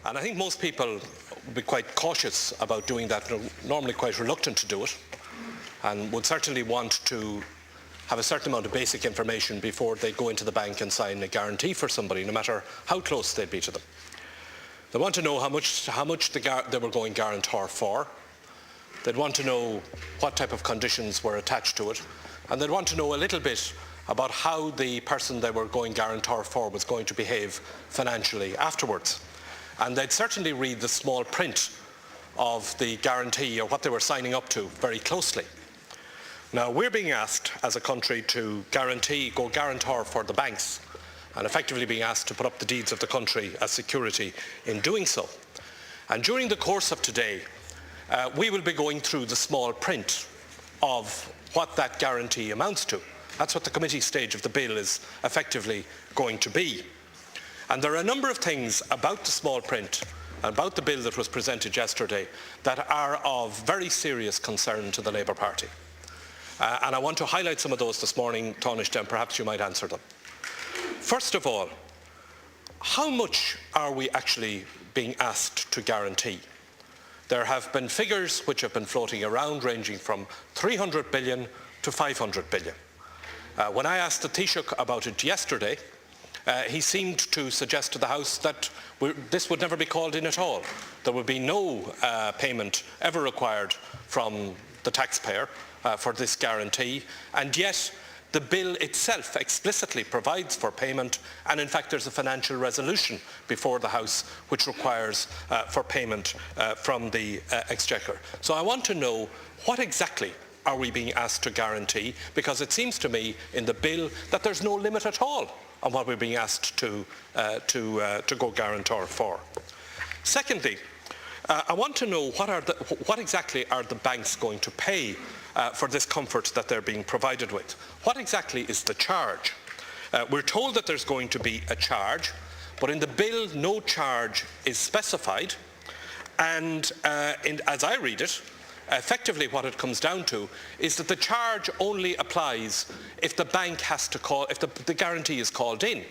And I think most people would be quite cautious about doing that, normally quite reluctant to do it, and would certainly want to have a certain amount of basic information before they go into the bank and sign a guarantee for somebody, no matter how close they'd be to them. They want to know how much they were going guarantor for. They'd want to know what type of conditions were attached to it, and they'd want to know a little bit about how the person they were going guarantor for was going to behave financially afterwards. And they'd certainly read the small print of the guarantee, or what they were signing up to, very closely. Now, we're being asked as a country to go guarantor for the banks, and effectively being asked to put up the deeds of the country as security in doing so. And during the course of today, we will be going through the small print of what that guarantee amounts to. That's what the committee stage of the bill is effectively going to be. And there are a number of things about the small print, about the bill that was presented yesterday, that are of very serious concern to the Labour Party. And I want to highlight some of those this morning, Tanaiste, and perhaps you might answer them. First of all, how much are we actually being asked to guarantee? There have been figures which have been floating around, ranging from 300 billion to 500 billion. When I asked the Taoiseach about it yesterday, he seemed to suggest to the House that this would never be called in at all. There would be no payment ever required from the taxpayer for this guarantee, and yet the bill itself explicitly provides for payment, and in fact there's a financial resolution before the House which requires for payment from the Exchequer. So I want to know, what exactly are we being asked to guarantee? Because it seems to me in the bill that there's no limit at all on what we're being asked to go guarantor for. Secondly, I want to know what exactly are the banks going to pay for this comfort that they're being provided with. What exactly is the charge? We're told that there's going to be a charge, but in the bill no charge is specified, and as I read it, effectively what it comes down to is that the charge only applies if the bank has to call, if the guarantee is called in.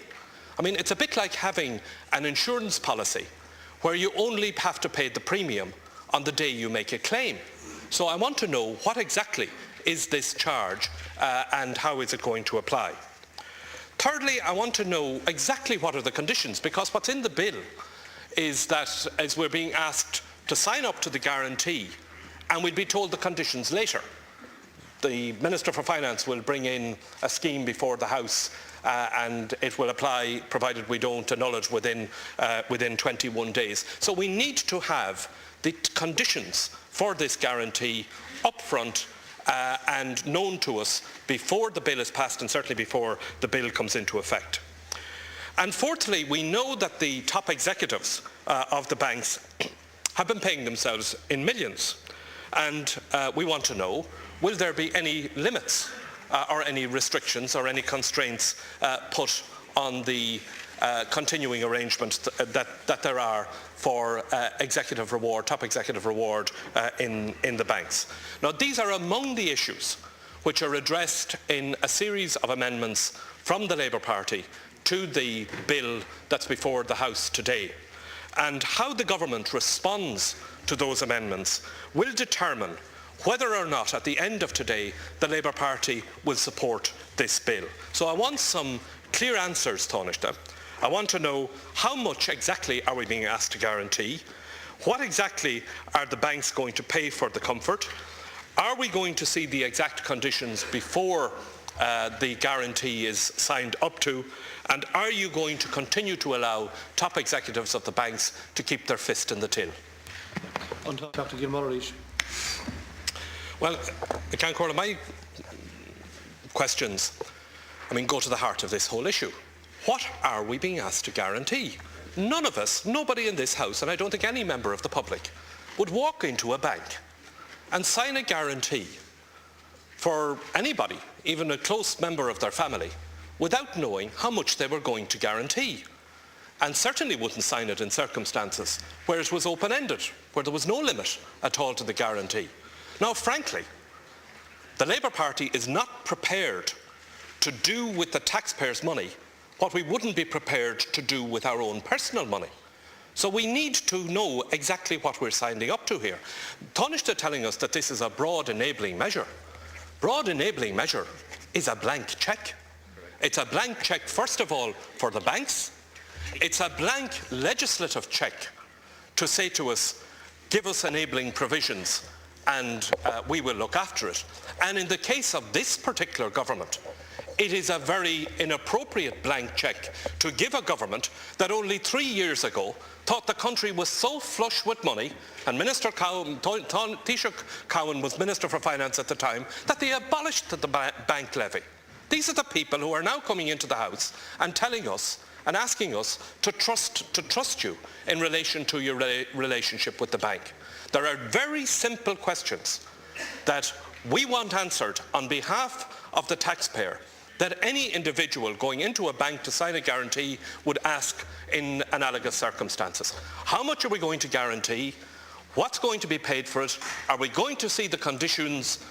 I mean, it's a bit like having an insurance policy where you only have to pay the premium on the day you make a claim. So I want to know, what exactly is this charge and how is it going to apply? Thirdly, I want to know exactly what are the conditions, because what's in the bill is that as we're being asked to sign up to the guarantee, and we'll be told the conditions later. The Minister for Finance will bring in a scheme before the House and it will apply provided we don't annul it within 21 days. So we need to have the conditions for this guarantee up front and known to us before the bill is passed, and certainly before the bill comes into effect. And fourthly, we know that the top executives of the banks have been paying themselves in millions. And we want to know, will there be any limits or any restrictions or any constraints put on the continuing arrangements that there are for executive reward, top executive reward in the banks? Now, these are among the issues which are addressed in a series of amendments from the Labour Party to the bill that's before the House today. And how the government responds to those amendments will determine whether or not at the end of today the Labour Party will support this bill. So I want some clear answers, Tanaiste. I want to know, how much exactly are we being asked to guarantee? What exactly are the banks going to pay for the comfort? Are we going to see the exact conditions before the guarantee is signed up to? And are you going to continue to allow top executives of the banks to keep their fist in the till? Dr. Gilmore. Well, my questions, go to the heart of this whole issue. What are we being asked to guarantee? None of us, nobody in this House, and I don't think any member of the public, would walk into a bank and sign a guarantee for anybody, even a close member of their family, without knowing how much they were going to guarantee. And certainly wouldn't sign it in circumstances where it was open-ended, where there was no limit at all to the guarantee. Now, frankly, the Labour Party is not prepared to do with the taxpayers' money what we wouldn't be prepared to do with our own personal money. So we need to know exactly what we're signing up to here. Tanaiste telling us that this is a broad enabling measure. Broad enabling measure is a blank cheque. It's a blank cheque, first of all, for the banks. It's a blank legislative cheque to say to us, give us enabling provisions and we will look after it. And in the case of this particular government, it is a very inappropriate blank cheque to give a government that only 3 years ago thought the country was so flush with money, and Minister Taoiseach Cowan was Minister for Finance at the time, that they abolished the bank levy. These are the people who are now coming into the House and telling us and asking us to trust you in relation to your relationship with the bank. There are very simple questions that we want answered on behalf of the taxpayer that any individual going into a bank to sign a guarantee would ask in analogous circumstances. How much are we going to guarantee? What's going to be paid for it? Are we going to see the conditions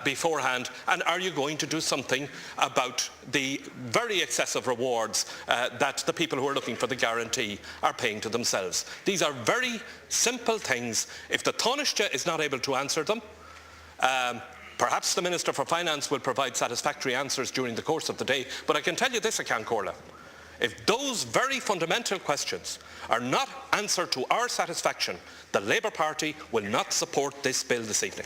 beforehand? And are you going to do something about the very excessive rewards that the people who are looking for the guarantee are paying to themselves? These are very simple things. If the Taoiseach is not able to answer them, perhaps the Minister for Finance will provide satisfactory answers during the course of the day. But I can tell you this, Ceann Comhairle. If those very fundamental questions are not answered to our satisfaction, the Labour Party will not support this bill this evening.